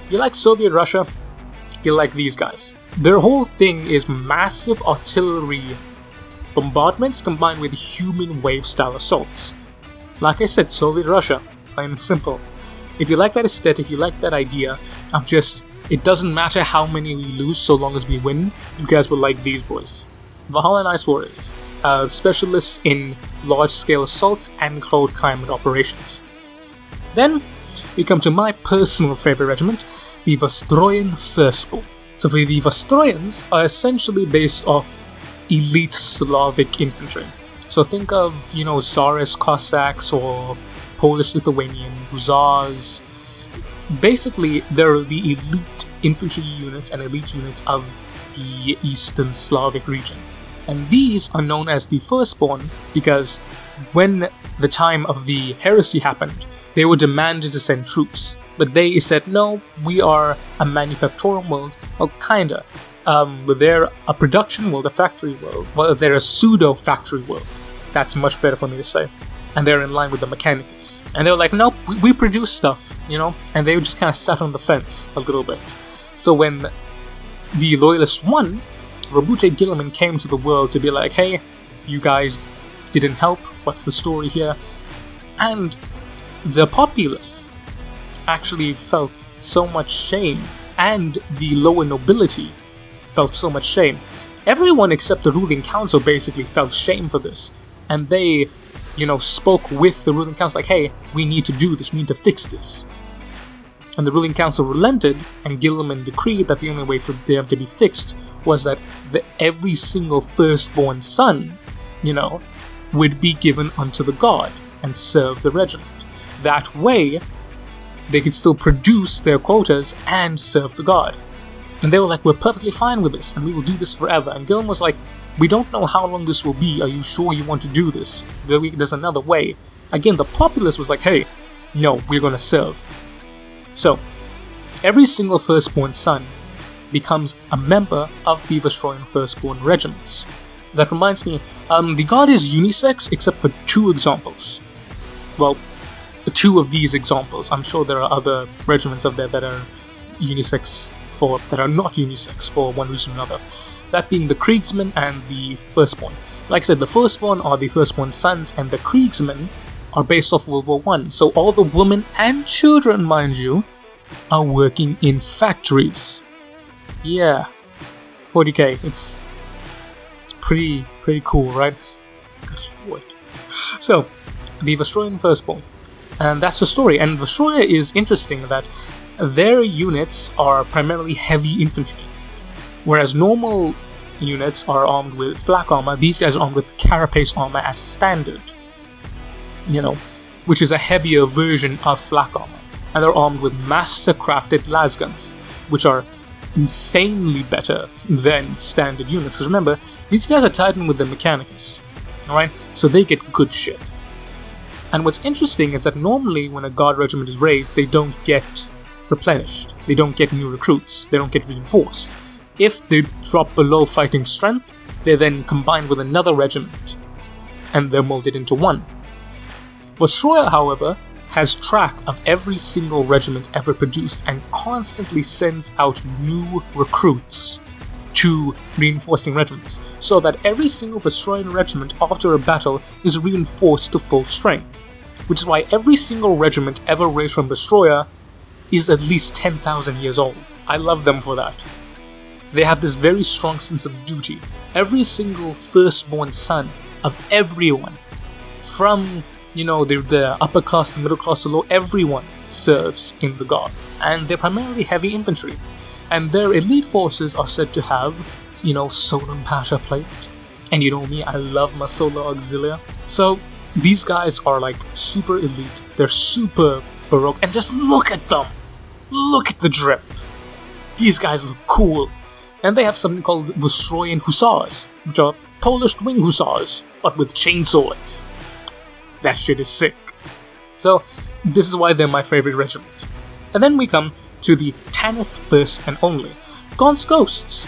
you like Soviet Russia, you like these guys. Their whole thing is massive artillery bombardments combined with human wave-style assaults. Like I said, Soviet Russia, plain and simple. If you like that aesthetic, you like that idea of just, it doesn't matter how many we lose so long as we win, you guys will like these boys. Valhallan Ice Warriors, specialists in large-scale assaults and cold climate operations. Then, we come to my personal favorite regiment, the Vostryan Firstborne. So the Vostroyans are essentially based off elite Slavic infantry. So think of, Tsarist Cossacks or Polish-Lithuanian Hussars. Basically, they're the elite infantry units and elite units of the Eastern Slavic region. And these are known as the Firstborn because when the time of the heresy happened, they were demanded to send troops. But they said, no, we are a manufacturing world. Well, kinda. But they're a production world, a factory world. Well, they're a pseudo-factory world. That's much better for me to say. And they're in line with the Mechanicus. And they were like, nope, we produce stuff, And they just kind of sat on the fence a little bit. So when the Loyalists won, Robute Guilliman came to the world to be like, hey, you guys didn't help, what's the story here? And the populace actually felt so much shame, and the lower nobility felt so much shame. Everyone except the ruling council basically felt shame for this, and they, spoke with the ruling council like, hey, we need to do this, we need to fix this. And the ruling council relented, and Guilliman decreed that the only way for them to be fixed was that every single firstborn son, would be given unto the god and serve the regiment. That way, they could still produce their quotas and serve the god. And they were like, we're perfectly fine with this, and we will do this forever. And Guilliman was like, we don't know how long this will be, are you sure you want to do this? There's another way. Again, the populace was like, hey, no, we're gonna serve. So, every single firstborn son becomes a member of the Vostryan Firstborne regiments. That reminds me, the god is unisex except for 2 examples. Well, 2 of these examples. I'm sure there are other regiments of there that are unisex that are not unisex for one reason or another. That being the Kriegsmen and the Firstborn. Like I said, the Firstborn are the Firstborn sons, and the Kriegsmen are based off World War I. So all the women and children, mind you, are working in factories. Yeah, 40k. It's pretty cool, right? Good lord. So, the Vostryan Firstborne. And that's the story. And Vostroya is interesting that their units are primarily heavy infantry. Whereas normal units are armed with flak armor, these guys are armed with carapace armor as standard. Which is a heavier version of flak armor. And they're armed with master-crafted lasguns, which are insanely better than standard units. Because remember, these guys are tied in with the Mechanicus. Alright? So they get good shit. And what's interesting is that normally when a guard regiment is raised, they don't get replenished. They don't get new recruits. They don't get reinforced. If they drop below fighting strength, they're then combined with another regiment, and they're molded into one. Vostroya, however, has track of every single regiment ever produced and constantly sends out new recruits to reinforcing regiments, so that every single Vostryan regiment after a battle is reinforced to full strength, which is why every single regiment ever raised from Destroyer is at least 10,000 years old. I love them for that. They have this very strong sense of duty. Every single firstborn son of everyone, from the upper class, the middle class, to low, everyone serves in the Guard, and they're primarily heavy infantry. And their elite forces are said to have, solar powder plate. And you know me, I love my solar auxilia. So these guys are like super elite. They're super baroque. And just look at them! Look at the drip! These guys look cool. And they have something called Vostryan Hussars, which are polished wing hussars, but with chainswords. That shit is sick. So this is why they're my favorite regiment. And then we come to the Tanith first and only, Gaunt's Ghosts.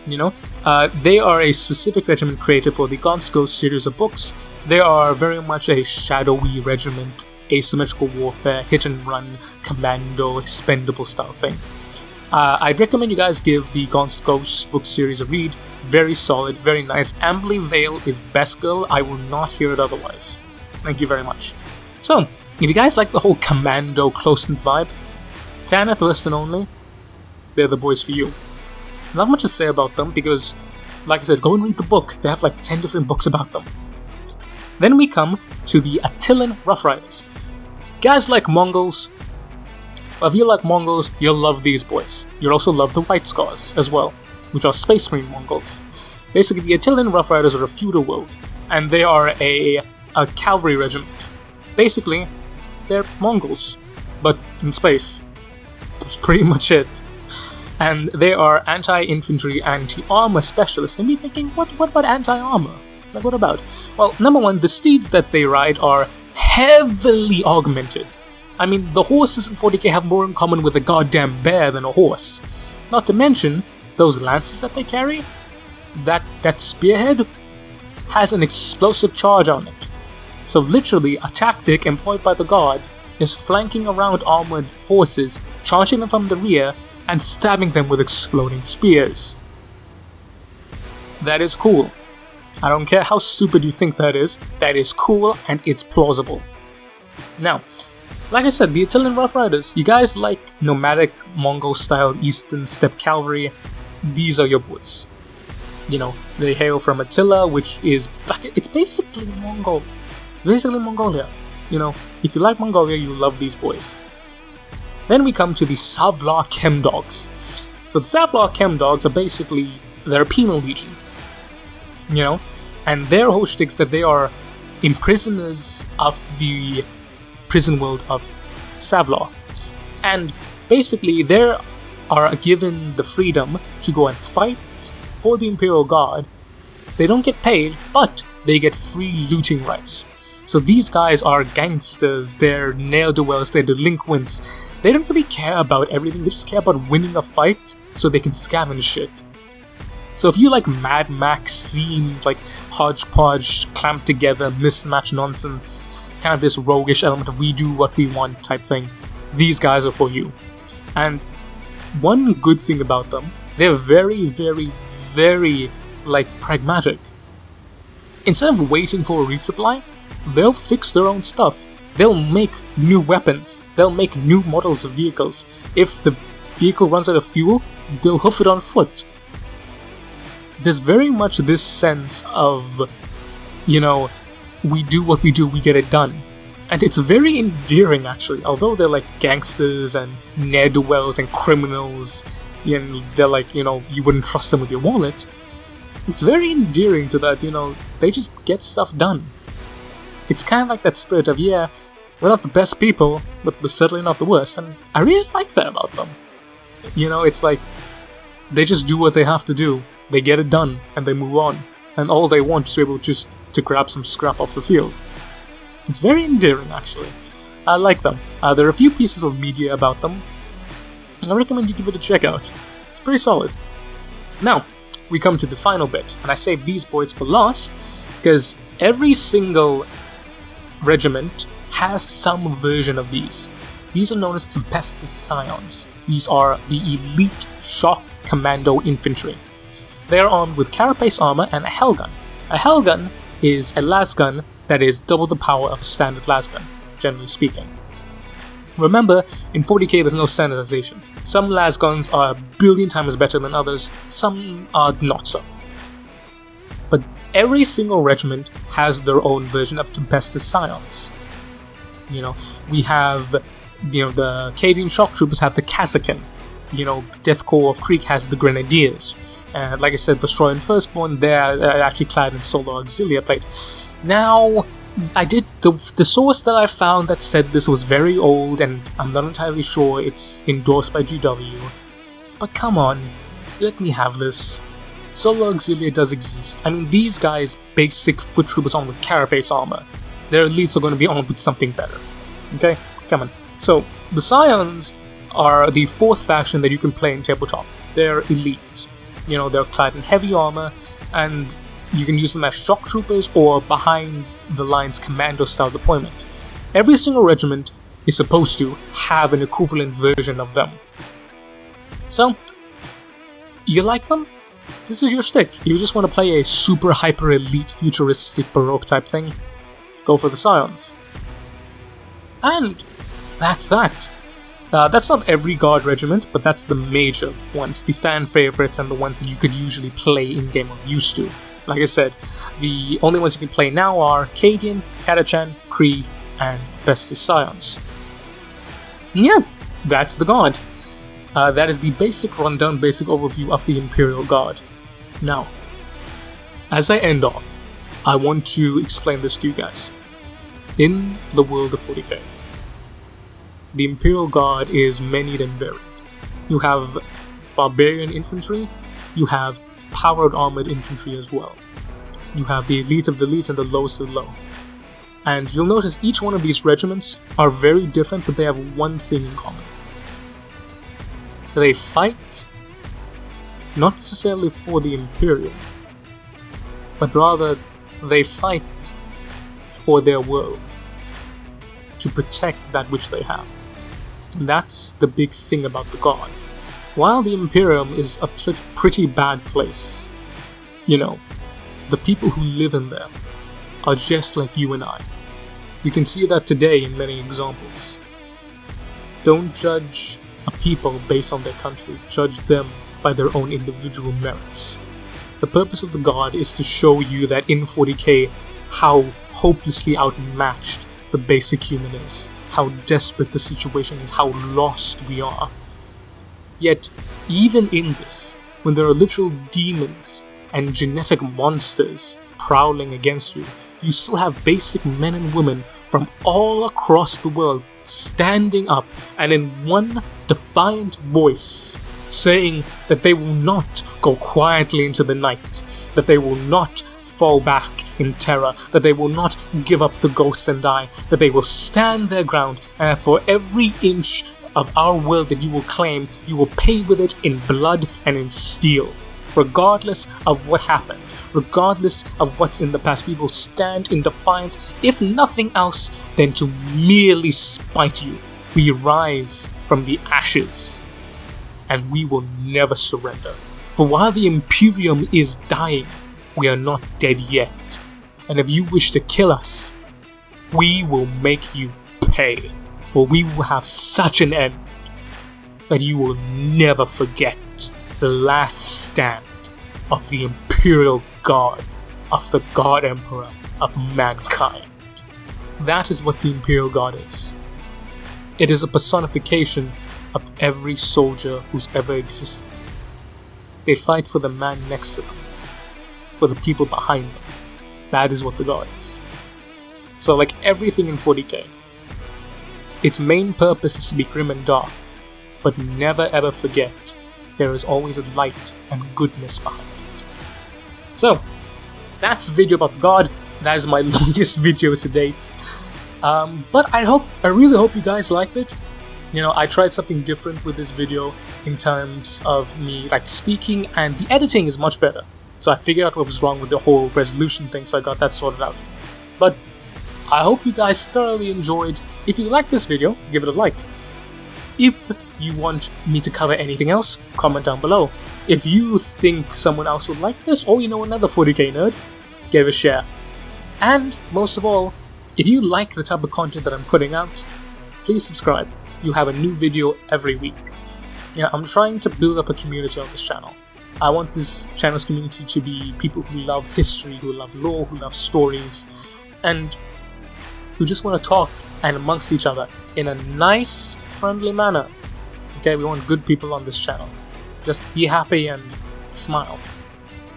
They are a specific regiment created for the Gaunt's Ghost series of books. They are very much a shadowy regiment, asymmetrical warfare, hit and run, commando, expendable style thing. I'd recommend you guys give the Gaunt's Ghost book series a read. Very solid, very nice. Ambly Vale is best girl, I will not hear it otherwise. Thank you very much. So, if you guys like the whole commando close-knit vibe, Tanith first and only, they're the boys for you. Not much to say about them because, like I said, go and read the book. They have like 10 different books about them. Then we come to the Attlian Rough Riders. Guys like Mongols. If you like Mongols, you'll love these boys. You'll also love the White Scars as well, which are Space Marine Mongols. Basically, the Attlian Rough Riders are a feudal world, and they are a cavalry regiment. Basically, they're Mongols, but in space. That's pretty much it. And they are anti-infantry, anti-armor specialists. And you're thinking, what about anti-armor? Like, what about? Well, number one, the steeds that they ride are heavily augmented. I mean, the horses in 40k have more in common with a goddamn bear than a horse. Not to mention, those lances that they carry, that spearhead has an explosive charge on it. So literally, a tactic employed by the Guard is flanking around armored forces, charging them from the rear, and stabbing them with exploding spears. That is cool. I don't care how stupid you think that is cool and it's plausible. Now, like I said, the Attlian Rough Riders, you guys like nomadic Mongol-style Eastern Steppe Cavalry, these are your boys. They hail from Attila, which is, it's basically Mongol. Basically Mongolia. If you like Mongolia, you love these boys. Then we come to the Savlar Chem Dogs. So the Savlar Chem Dogs are basically, they're a penal legion. And their whole shtick is that they are imprisoners of the prison world of Savlar. And basically they are given the freedom to go and fight for the Imperial Guard. They don't get paid, but they get free looting rights. So these guys are gangsters, they're ne'er-do-wells, they're delinquents. They don't really care about everything, they just care about winning a fight so they can scavenge shit. So if you like Mad Max themed, like hodgepodge, clamped together, mismatched nonsense, kind of this roguish element of we do what we want type thing, these guys are for you. And one good thing about them, they're very, very, very, pragmatic. Instead of waiting for a resupply, they'll fix their own stuff. They'll make new weapons. They'll make new models of vehicles. If the vehicle runs out of fuel, they'll hoof it on foot. There's very much this sense of, we do what we do, we get it done. And it's very endearing, actually. Although they're like gangsters and ne'er-do-wells and criminals, and they're like, you wouldn't trust them with your wallet. It's very endearing to that, they just get stuff done. It's kind of like that spirit of, yeah, we're not the best people, but we're certainly not the worst, and I really like that about them. It's like, they just do what they have to do, they get it done, and they move on, and all they want is to be able just to grab some scrap off the field. It's very endearing, actually. I like them. There are a few pieces of media about them, and I recommend you give it a check out. It's pretty solid. Now, we come to the final bit, and I saved these boys for last, because every single regiment has some version of these. These are known as Tempestus Scions. These are the elite shock commando infantry. They are armed with carapace armor and a hellgun. A hellgun is a lasgun that is double the power of a standard lasgun, generally speaking. Remember, in 40k there's no standardization. Some lasguns are a billion times better than others, some are not so. But every single regiment has their own version of Tempestus Scions. We have, the Cadian shock troopers have the Catachan. Death Corps of KRIEG has the Grenadiers. And like I said, Vostryan Firstborne, they're actually clad in Solar Auxilia plate. Now, I did the source that I found that said this was very old, and I'm not entirely sure it's endorsed by GW. But come on, let me have this. Solar Auxilia does exist. I mean, these guys, basic foot troopers armed with carapace armor. Their elites are going to be armed with something better. Okay, come on. So the Scions are the fourth faction that you can play in tabletop. They're elite. They're clad in heavy armor, and you can use them as shock troopers or behind the lines commando style deployment. Every single regiment is supposed to have an equivalent version of them. So, you like them? This is your stick. You just want to play a super hyper elite futuristic baroque type thing? Go for the Scions. And that's that. That's not every guard regiment, but that's the major ones, the fan favorites and the ones that you could usually play in-game or used to. Like I said, the only ones you can play now are Cadian, Catachan, KRIEG, and Tempestus Scions. Yeah, that's the Guard. That is the basic rundown, basic overview of the Imperial Guard. Now, as I end off, I want to explain this to you guys. In the world of 40k, the Imperial Guard is many and varied. You have barbarian infantry, you have powered armored infantry as well. You have the elite of the elite and the lowest of the low. And you'll notice each one of these regiments are very different, but they have one thing in common. They fight not necessarily for the Imperium, but rather they fight for their world, to protect that which they have. And that's the big thing about the Guard. While the Imperium is a pretty bad place, the people who live in there are just like you and I. You can see that today in many examples. Don't judge a people based on their country, judge them by their own individual merits. The purpose of the Guard is to show you that in 40k how hopelessly outmatched the basic human is, how desperate the situation is, how lost we are. Yet, even in this, when there are literal demons and genetic monsters prowling against you, you still have basic men and women from all across the world standing up and in one defiant voice saying that they will not go quietly into the night, that they will not fall back in terror, that they will not give up the ghosts and die, that they will stand their ground, and for every inch of our world that you will claim, you will pay with it in blood and in steel. Regardless of what happened, regardless of what's in the past, we will stand in defiance, if nothing else, than to merely spite you. We rise from the ashes, and we will never surrender. For while the Imperium is dying, we are not dead yet. And if you wish to kill us, we will make you pay. For we will have such an end that you will never forget the last stand of the Imperial Guard, of the God Emperor of mankind. That is what the Imperial Guard is. It is a personification of every soldier who's ever existed. They fight for the man next to them, for the people behind them. That is what the Guard is. So like everything in 40k, its main purpose is to be grim and dark, but never ever forget there is always a light and goodness behind it. So, that's the video about the Guard. That is my longest video to date. But I really hope you guys liked it. I tried something different with this video in terms of me speaking, and the editing is much better. So I figured out what was wrong with the whole resolution thing, so I got that sorted out. But I hope you guys thoroughly enjoyed. If you liked this video, give it a like. If you want me to cover anything else, comment down below. If you think someone else would like this, or you know another 40k nerd, give it a share. And most of all, if you like the type of content that I'm putting out, please subscribe. You have a new video every week. Yeah, I'm trying to build up a community on this channel. I want this channel's community to be people who love history, who love lore, who love stories, and who just want to talk and amongst each other in a nice, friendly manner. Okay, we want good people on this channel. Just be happy and smile.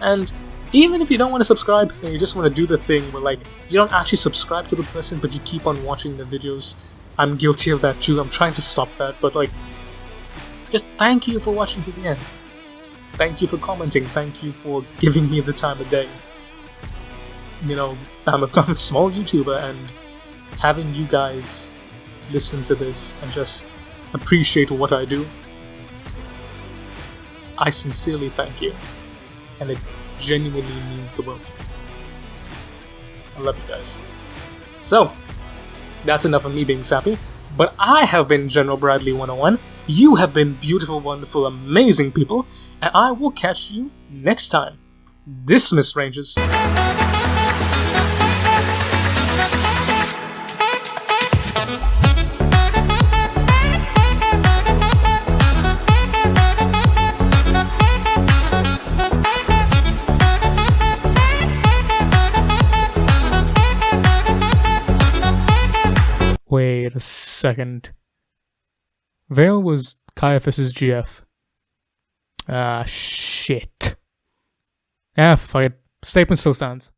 And even if you don't want to subscribe and you just want to do the thing where like you don't actually subscribe to the person but you keep on watching the videos, I'm guilty of that too. I'm trying to stop that, but like, just thank you for watching to the end. Thank you for commenting. Thank you for giving me the time of day. You know, I'm a small YouTuber, and having you guys listen to this and just appreciate what I do, I sincerely thank you. And it genuinely means the world to me. I love you guys. So, that's enough of me being sappy, but I have been General Bradley 101. You have been beautiful, wonderful, amazing people, and I will catch you next time. Dismiss, Rangers. Wait a second. Vale was Caiaphas's GF. Ah, shit. Ah, fuck it. Statement still stands.